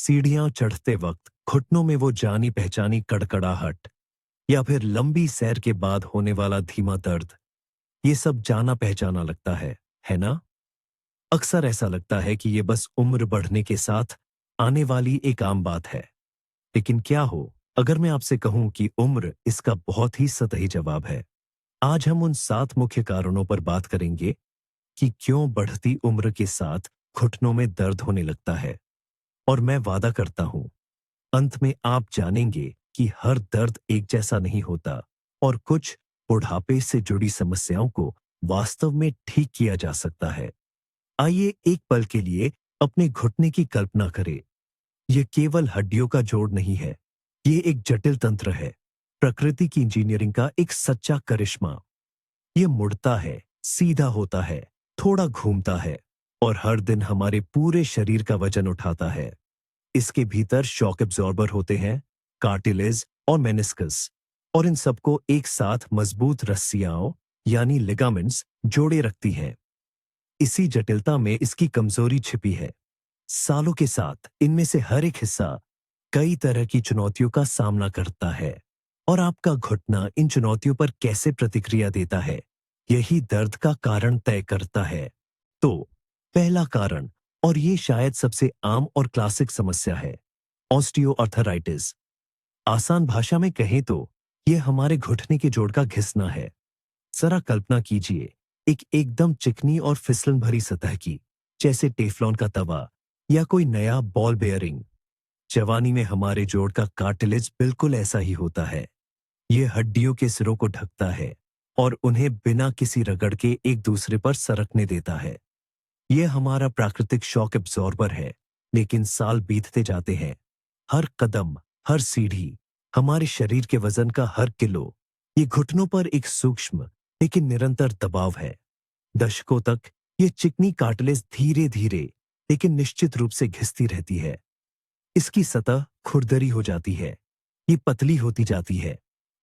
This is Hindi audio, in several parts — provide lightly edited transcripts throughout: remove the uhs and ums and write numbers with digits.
सीढ़ियां चढ़ते वक्त घुटनों में वो जानी पहचानी कड़कड़ाहट, या फिर लंबी सैर के बाद होने वाला धीमा दर्द, ये सब जाना पहचाना लगता है ना? अक्सर ऐसा लगता है कि ये बस उम्र बढ़ने के साथ आने वाली एक आम बात है। लेकिन क्या हो अगर मैं आपसे कहूं कि उम्र इसका बहुत ही सतही जवाब है। आज हम उन 7 मुख्य कारणों पर बात करेंगे कि क्यों बढ़ती उम्र के साथ घुटनों में दर्द होने लगता है। और मैं वादा करता हूं, अंत में आप जानेंगे कि हर दर्द एक जैसा नहीं होता और कुछ बुढ़ापे से जुड़ी समस्याओं को वास्तव में ठीक किया जा सकता है। आइए एक पल के लिए अपने घुटने की कल्पना करें। यह केवल हड्डियों का जोड़ नहीं है, ये एक जटिल तंत्र है, प्रकृति की इंजीनियरिंग का एक सच्चा करिश्मा। ये मुड़ता है, सीधा होता है, थोड़ा घूमता है और हर दिन हमारे पूरे शरीर का वजन उठाता है। इसके भीतर शॉक एब्जॉर्बर होते हैं, कार्टिलेज और मेनिस्कस, और इन सबको एक साथ मजबूत रस्सियां यानी लिगामेंट्स जोड़े रखती हैं। इसी जटिलता में इसकी कमजोरी छिपी है। सालों के साथ इनमें से हर एक हिस्सा कई तरह की चुनौतियों का सामना करता है, और आपका घुटना इन चुनौतियों पर कैसे प्रतिक्रिया देता है, यही दर्द का कारण तय करता है। तो पहला कारण, और ये शायद सबसे आम और क्लासिक समस्या है, ऑस्टियोआर्थराइटिस। आसान भाषा में कहें तो यह हमारे घुटने के जोड़ का घिसना है। जरा कल्पना कीजिए, एक एकदम चिकनी और फिसलन भरी सतह की, जैसे टेफलॉन का तवा या कोई नया बॉल बेयरिंग। जवानी में हमारे जोड़ का कार्टिलेज बिल्कुल ऐसा ही होता है। यह हड्डियों के सिरों को ढकता है और उन्हें बिना किसी रगड़ के एक दूसरे पर सरकने देता है। यह हमारा प्राकृतिक शॉक एब्जॉर्बर है। लेकिन साल बीतते जाते हैं, हर कदम, हर सीढ़ी, हमारे शरीर के वजन का हर किलो, ये घुटनों पर एक सूक्ष्म लेकिन निरंतर दबाव है। दशकों तक ये चिकनी कार्टिलेज धीरे धीरे लेकिन निश्चित रूप से घिसती रहती है। इसकी सतह खुरदरी हो जाती है, ये पतली होती जाती है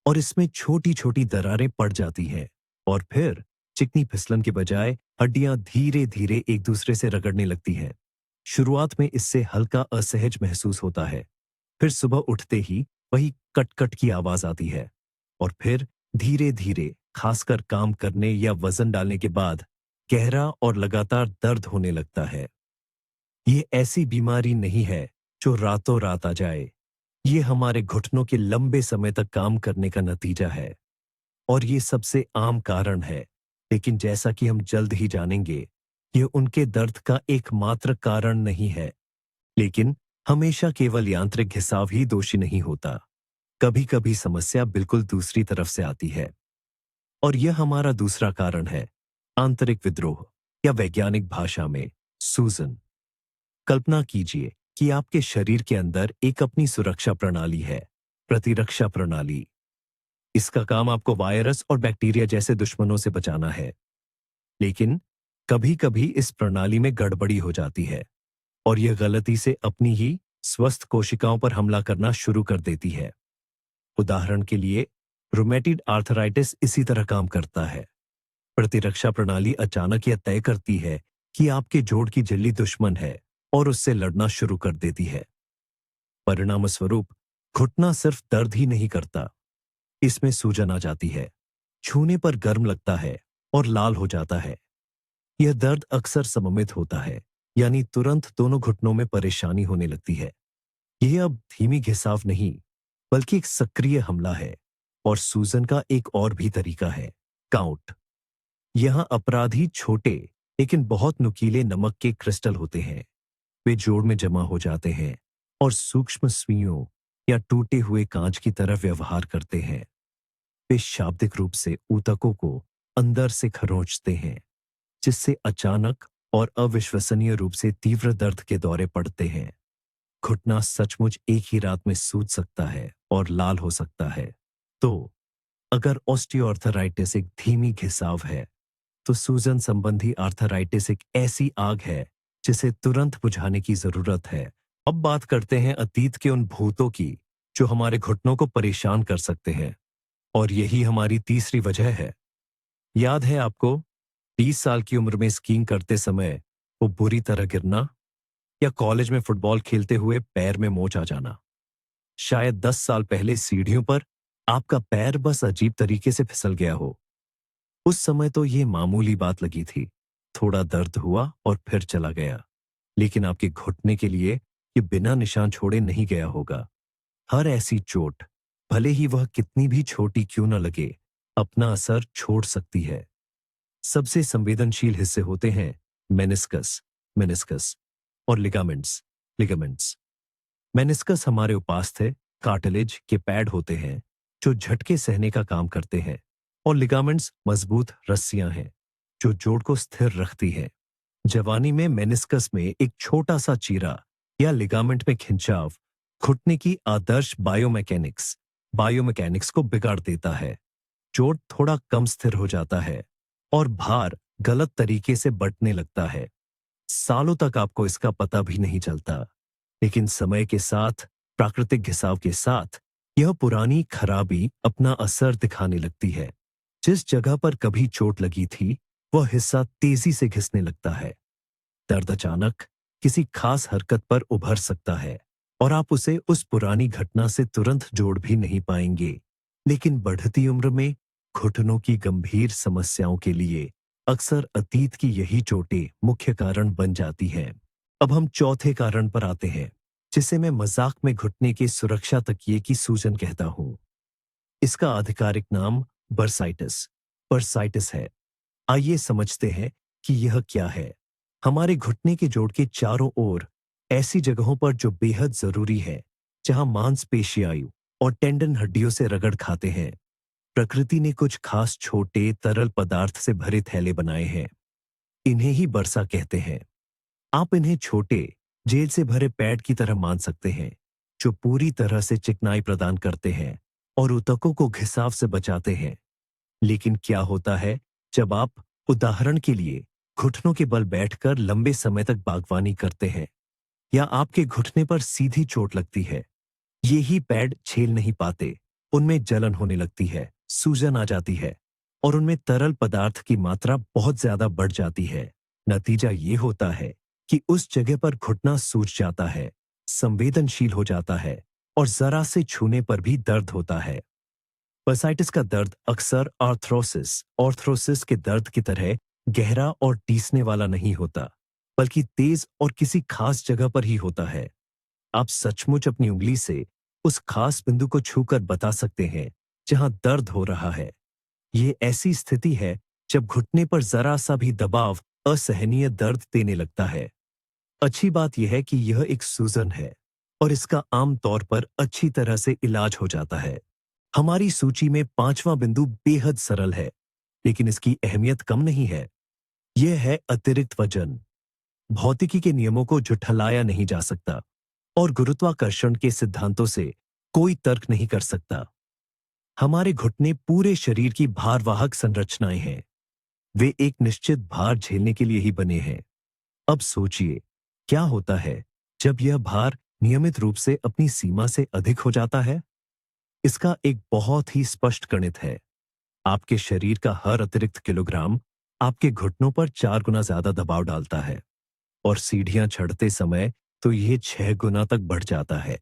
और इसमें छोटी छोटी दरारें पड़ जाती हैं। और फिर चिकनी फिसलन के बजाय हड्डियां धीरे धीरे एक दूसरे से रगड़ने लगती हैं। शुरुआत में इससे हल्का असहज महसूस होता है, फिर सुबह उठते ही वही कट कट की आवाज आती है, और फिर धीरे धीरे, खासकर काम करने या वजन डालने के बाद, गहरा और लगातार दर्द होने लगता है। ये ऐसी बीमारी नहीं है जो रातों रात आ जाए। ये हमारे घुटनों के लंबे समय तक काम करने का नतीजा है, और ये सबसे आम कारण है। लेकिन जैसा कि हम जल्द ही जानेंगे, ये उनके दर्द का एकमात्र कारण नहीं है। लेकिन हमेशा केवल यांत्रिक घिसाव ही दोषी नहीं होता। कभी कभी समस्या बिल्कुल दूसरी तरफ से आती है, और यह हमारा दूसरा कारण है, आंतरिक विद्रोह, या वैज्ञानिक भाषा में सूजन। कल्पना कीजिए कि आपके शरीर के अंदर एक अपनी सुरक्षा प्रणाली है, प्रतिरक्षा प्रणाली। इसका काम आपको वायरस और बैक्टीरिया जैसे दुश्मनों से बचाना है। लेकिन कभी कभी इस प्रणाली में गड़बड़ी हो जाती है, और यह गलती से अपनी ही स्वस्थ कोशिकाओं पर हमला करना शुरू कर देती है। उदाहरण के लिए, रूमेटिड आर्थराइटिस इसी तरह काम करता है। प्रतिरक्षा प्रणाली अचानक यह तय करती है कि आपके जोड़ की झिल्ली दुश्मन है और उससे लड़ना शुरू कर देती है। परिणाम स्वरूप घुटना सिर्फ दर्द ही नहीं करता, इसमें सूजन आ जाती है, छूने पर गर्म लगता है और लाल हो जाता है। यह दर्द अक्सर सममित होता है, यानी तुरंत दोनों घुटनों में परेशानी होने लगती है। यह अब धीमी घिसाव नहीं, बल्कि एक सक्रिय हमला है। और सूजन का एक और भी तरीका है, काउंट। यहां अपराधी छोटे लेकिन बहुत नुकीले नमक के क्रिस्टल होते हैं। वे जोड़ में जमा हो जाते हैं और सूक्ष्म सुइयों या टूटे हुए कांच की तरह व्यवहार करते हैं। वे शाब्दिक रूप से ऊतकों को अंदर से खरोंचते हैं, जिससे अचानक और अविश्वसनीय रूप से तीव्र दर्द के दौरे पड़ते हैं। घुटना सचमुच एक ही रात में सूज सकता है और लाल हो सकता है। तो अगर ऑस्टियोआर्थराइटिस एक धीमी घिसाव है, तो सूजन संबंधी आर्थराइटिस एक ऐसी आग है जिसे तुरंत बुझाने की जरूरत है। अब बात करते हैं अतीत के उन भूतों की जो हमारे घुटनों को परेशान कर सकते हैं। और यही हमारी तीसरी वजह है। याद है आपको, 20 साल की उम्र में स्कीइंग करते समय वो बुरी तरह गिरना? या कॉलेज में फुटबॉल खेलते हुए पैर में मोच आ जाना। शायद 10 साल पहले सीढ़ियों पर आपका पैर बस अजीब तरीके से फिसल गया हो। उस समय तो ये मामूली बात लगी थी। थोड़ा दर्द हुआ और फिर चला गया। लेकिन आपके घुटने के लिए ये बिना निशान छोड़े नहीं गया होगा। हर ऐसी चोट, भले ही वह कितनी भी छोटी क्यों न लगे, अपना असर छोड़ सकती है। सबसे संवेदनशील हिस्से होते हैं मेनिस्कस, मेनिस्कस और लिगामेंट्स, लिगामेंट्स। मेनिस्कस हमारे उपास्थ्य कार्टिलेज के पैड होते हैं जो झटके सहने का काम करते हैं, और लिगामेंट्स मजबूत रस्सियां हैं जो जोड़ को स्थिर रखती हैं। जवानी में मेनिस्कस में एक छोटा सा चीरा या लिगामेंट में खिंचाव घुटने की आदर्श बायोमैकेनिक्स को बिगाड़ देता है। चोट थोड़ा कम स्थिर हो जाता है और भार गलत तरीके से बंटने लगता है। सालों तक आपको इसका पता भी नहीं चलता, लेकिन समय के साथ, प्राकृतिक घिसाव के साथ, यह पुरानी खराबी अपना असर दिखाने लगती है। जिस जगह पर कभी चोट लगी थी, वह हिस्सा तेजी से घिसने लगता है। दर्द अचानक किसी खास हरकत पर उभर सकता है और आप उसे उस पुरानी घटना से तुरंत जोड़ भी नहीं पाएंगे। लेकिन बढ़ती उम्र में घुटनों की गंभीर समस्याओं के लिए अक्सर अतीत की यही चोटें मुख्य कारण बन जाती हैं। अब हम चौथे कारण पर आते हैं, जिसे मैं मजाक में घुटने के सुरक्षा तकिए की सूजन कहता हूं। इसका आधिकारिक नाम बर्साइटिस बर्साइटिस है। आइए समझते हैं कि यह क्या है। हमारे घुटने के जोड़ के चारों ओर ऐसी जगहों पर जो बेहद जरूरी है, जहां मांसपेशियां और टेंडन हड्डियों से रगड़ खाते हैं, प्रकृति ने कुछ खास छोटे तरल पदार्थ से भरे थैले बनाए हैं। इन्हें ही बरसा कहते हैं। आप इन्हें छोटे जेल से भरे पैड की तरह मान सकते हैं, जो पूरी तरह से चिकनाई प्रदान करते हैं और ऊतकों को घिसाव से बचाते हैं। लेकिन क्या होता है जब आप, उदाहरण के लिए, घुटनों के बल बैठकर लंबे समय तक बागवानी करते हैं, या आपके घुटने पर सीधी चोट लगती है? ये ही पैड झेल नहीं पाते। उनमें जलन होने लगती है, सूजन आ जाती है और उनमें तरल पदार्थ की मात्रा बहुत ज्यादा बढ़ जाती है। नतीजा ये होता है कि उस जगह पर घुटना सूज जाता है, संवेदनशील हो जाता है और जरा से छूने पर भी दर्द होता है। बर्साइटिस का दर्द अक्सर आर्थरोसिस के दर्द की तरह गहरा और टीसने वाला नहीं होता, बल्कि तेज और किसी खास जगह पर ही होता है। आप सचमुच अपनी उंगली से उस खास बिंदु को छूकर बता सकते हैं जहां दर्द हो रहा है। ये ऐसी स्थिति है जब घुटने पर जरा सा भी दबाव असहनीय दर्द देने लगता है। अच्छी बात यह है कि यह एक सूजन है और इसका आम तौर पर अच्छी तरह से इलाज हो जाता है। हमारी सूची में पांचवां बिंदु बेहद सरल है, लेकिन इसकी अहमियत कम नहीं है। यह है अतिरिक्त वजन। भौतिकी के नियमों को झुठलाया नहीं जा सकता और गुरुत्वाकर्षण के सिद्धांतों से कोई तर्क नहीं कर सकता। हमारे घुटने पूरे शरीर की भारवाहक संरचनाएं हैं। वे एक निश्चित भार झेलने के लिए ही बने हैं। अब सोचिए, क्या होता है जब यह भार नियमित रूप से अपनी सीमा से अधिक हो जाता है? इसका एक बहुत ही स्पष्ट गणित है। आपके शरीर का हर अतिरिक्त किलोग्राम आपके घुटनों पर 4 गुना ज्यादा दबाव डालता है, और सीढ़ियां चढ़ते समय तो यह 6 गुना तक बढ़ जाता है।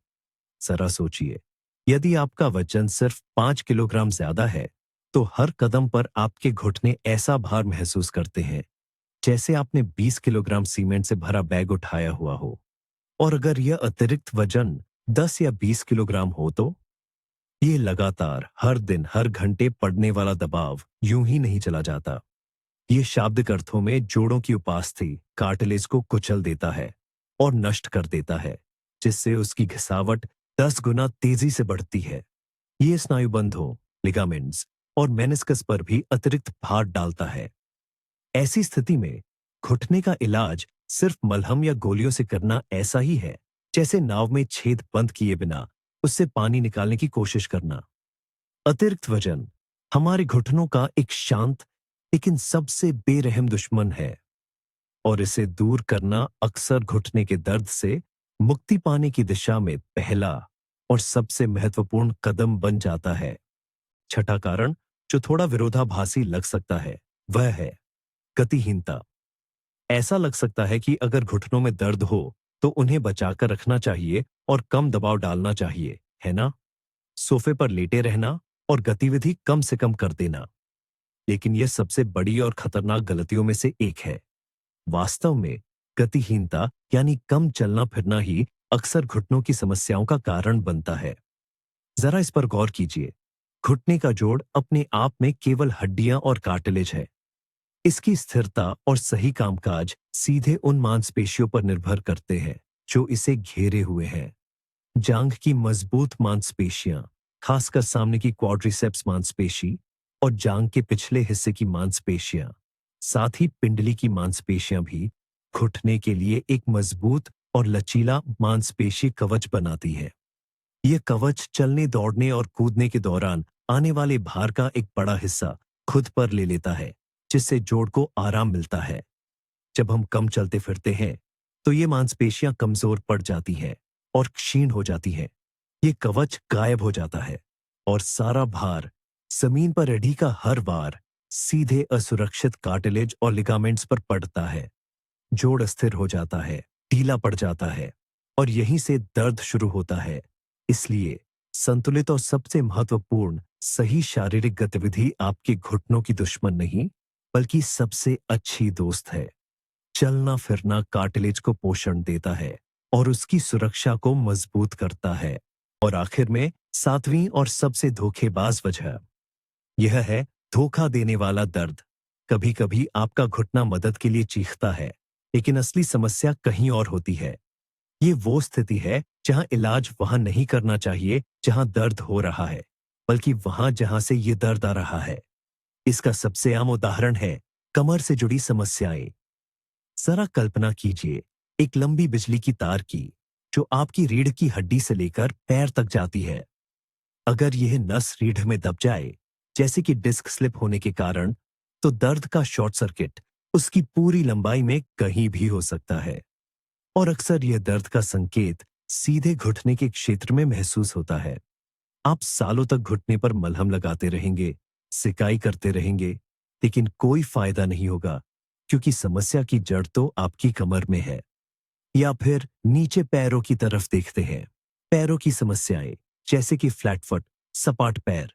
जरा सोचिए, यदि आपका वजन सिर्फ 5 किलोग्राम ज्यादा है, तो हर कदम पर आपके घुटने ऐसा भार महसूस करते हैं जैसे आपने 20 किलोग्राम सीमेंट से भरा बैग उठाया हुआ हो। और अगर यह अतिरिक्त वजन 10 या 20 किलोग्राम हो, तो ये लगातार हर दिन हर घंटे पड़ने वाला दबाव यूं ही नहीं चला जाता। ये शाब्दिक अर्थों में जोड़ों की उपास्थि कार्टिलेज को कुचल देता है और नष्ट कर देता है, जिससे उसकी घिसावट 10 गुना तेजी से बढ़ती है। ये स्नायुबंधों, लिगामेंट्स और मेनिस्कस पर भी अतिरिक्त भार डालता है। ऐसी स्थिति में घुटने का इलाज सिर्फ मलहम या गोलियों से करना ऐसा ही है जैसे नाव में छेद बंद किए बिना उससे पानी निकालने की कोशिश करना। अतिरिक्त वजन हमारे घुटनों का एक शांत लेकिन सबसे बेरहम दुश्मन है, और इसे दूर करना अक्सर घुटने के दर्द से मुक्ति पाने की दिशा में पहला और सबसे महत्वपूर्ण कदम बन जाता है। छठा कारण, जो थोड़ा विरोधाभासी लग सकता है, वह है गतिहीनता। ऐसा लग सकता है कि अगर घुटनों में दर्द हो तो उन्हें बचाकर रखना चाहिए और कम दबाव डालना चाहिए, है ना? सोफे पर लेटे रहना और गतिविधि कम से कम कर देना। लेकिन यह सबसे बड़ी और खतरनाक गलतियों में से एक है। वास्तव में गतिहीनता यानी कम चलना फिरना ही अक्सर घुटनों की समस्याओं का कारण बनता है। जरा इस पर गौर कीजिए। घुटने का जोड़ अपने आप में केवल हड्डियां और कार्टिलेज है। इसकी स्थिरता और सही कामकाज सीधे उन मांसपेशियों पर निर्भर करते हैं जो इसे घेरे हुए हैं। जांघ की मजबूत मांसपेशियां, खासकर सामने की क्वाड्रिसेप्स मांसपेशी और जांघ के पिछले हिस्से की मांसपेशियां, साथ ही पिंडली की मांसपेशियां भी घुटने के लिए एक मजबूत और लचीला मांसपेशी कवच बनाती है। यह कवच चलने, दौड़ने और कूदने के दौरान आने वाले भार का एक बड़ा हिस्सा खुद पर ले लेता है, जिससे जोड़ को आराम मिलता है। जब हम कम चलते फिरते हैं, तो ये मांसपेशियां कमजोर पड़ जाती हैं और क्षीण हो जाती हैं। ये कवच गायब हो जाता है और सारा भार जमीन पर रीढ़ का हर वार सीधे असुरक्षित कार्टिलेज और लिगामेंट्स पर पड़ता है। जोड़ अस्थिर हो जाता है, ढीला पड़ जाता है और यहीं से दर्द शुरू होता है। इसलिए संतुलित और सबसे महत्वपूर्ण सही शारीरिक गतिविधि आपके घुटनों की दुश्मन नहीं, बल्कि सबसे अच्छी दोस्त है। चलना फिरना कार्टिलेज को पोषण देता है और उसकी सुरक्षा को मजबूत करता है। और आखिर में सातवीं और सबसे धोखेबाज वजह यह है धोखा देने वाला दर्द। कभी कभी आपका घुटना मदद के लिए चीखता है, लेकिन असली समस्या कहीं और होती है। ये वो स्थिति है जहां इलाज वहां नहीं करना चाहिए जहां दर्द हो रहा है, बल्कि वहां जहां से ये दर्द आ रहा है। इसका सबसे आम उदाहरण है कमर से जुड़ी समस्याएं। जरा कल्पना कीजिए एक लंबी बिजली की तार की, जो आपकी रीढ़ की हड्डी से लेकर पैर तक जाती है। अगर यह नस रीढ़ में दब जाए, जैसे कि डिस्क स्लिप होने के कारण, तो दर्द का शॉर्ट सर्किट उसकी पूरी लंबाई में कहीं भी हो सकता है। और अक्सर यह दर्द का संकेत सीधे घुटने के क्षेत्र में महसूस होता है। आप सालों तक घुटने पर मलहम लगाते रहेंगे, सिकाई करते रहेंगे, लेकिन कोई फायदा नहीं होगा, क्योंकि समस्या की जड़ तो आपकी कमर में है। या फिर नीचे पैरों की तरफ देखते हैं। पैरों की समस्याएं, जैसे कि फ्लैट फुट, सपाट पैर,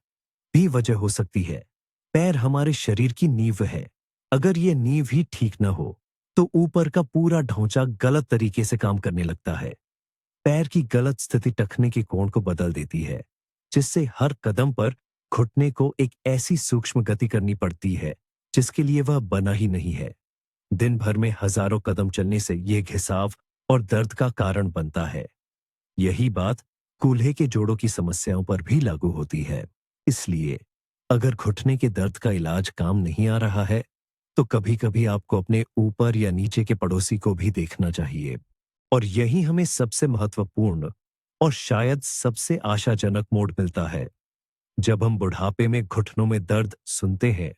भी वजह हो सकती है। पैर हमारे शरीर की नींव है। अगर ये नींव ही ठीक न हो, तो ऊपर का पूरा ढांचा गलत तरीके से काम करने लगता है। पैर की गलत स्थिति टखने के कोण को बदल देती है, जिससे हर कदम पर घुटने को एक ऐसी सूक्ष्म गति करनी पड़ती है जिसके लिए वह बना ही नहीं है। दिन भर में हजारों कदम चलने से यह घिसाव और दर्द का कारण बनता है। यही बात कूल्हे के जोड़ों की समस्याओं पर भी लागू होती है। इसलिए अगर घुटने के दर्द का इलाज काम नहीं आ रहा है, तो कभी कभी आपको अपने ऊपर या नीचे के पड़ोसी को भी देखना चाहिए। और यही हमें सबसे महत्वपूर्ण और शायद सबसे आशाजनक मोड़ मिलता है। जब हम बुढ़ापे में घुटनों में दर्द सुनते हैं,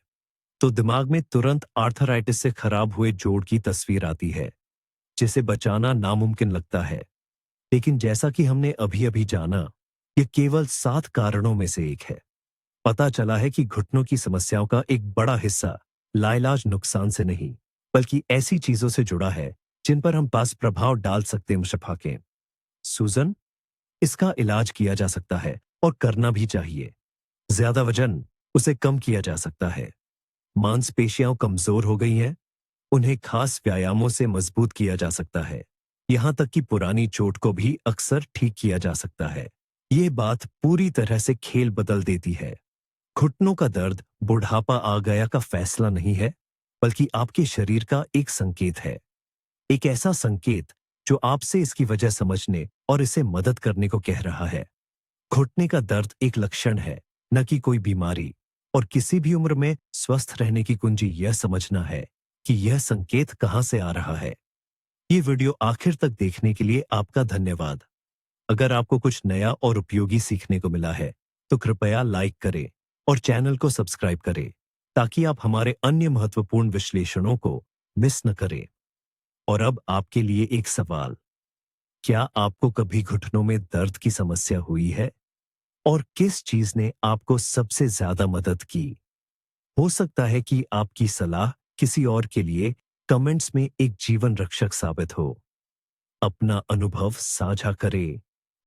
तो दिमाग में तुरंत आर्थराइटिस से खराब हुए जोड़ की तस्वीर आती है, जिसे बचाना नामुमकिन लगता है। लेकिन जैसा कि हमने अभी अभी जाना, यह केवल 7 कारणों में से एक है। पता चला है कि घुटनों की समस्याओं का एक बड़ा हिस्सा लाइलाज नुकसान से नहीं, बल्कि ऐसी चीजों से जुड़ा है जिन पर हम पास प्रभाव डाल सकते हैं। शफाकें, सूजन, इसका इलाज किया जा सकता है और करना भी चाहिए। ज्यादा वजन, उसे कम किया जा सकता है। मांसपेशियां कमजोर हो गई हैं, उन्हें खास व्यायामों से मजबूत किया जा सकता है। यहां तक कि पुरानी चोट को भी अक्सर ठीक किया जा सकता है। ये बात पूरी तरह से खेल बदल देती है। घुटनों का दर्द बुढ़ापा आ गया का फैसला नहीं है, बल्कि आपके शरीर का एक संकेत है। एक ऐसा संकेत जो आपसे इसकी वजह समझने और इसे मदद करने को कह रहा है। घुटने का दर्द एक लक्षण है, न कि कोई बीमारी। और किसी भी उम्र में स्वस्थ रहने की कुंजी यह समझना है कि यह संकेत कहां से आ रहा है। ये वीडियो आखिर तक देखने के लिए आपका धन्यवाद। अगर आपको कुछ नया और उपयोगी सीखने को मिला है, तो कृपया लाइक करें और चैनल को सब्सक्राइब करें, ताकि आप हमारे अन्य महत्वपूर्ण विश्लेषणों को मिस न करें। और अब आपके लिए एक सवाल। क्या आपको कभी घुटनों में दर्द की समस्या हुई है? और किस चीज ने आपको सबसे ज्यादा मदद की? हो सकता है कि आपकी सलाह किसी और के लिए कमेंट्स में एक जीवन रक्षक साबित हो। अपना अनुभव साझा करें।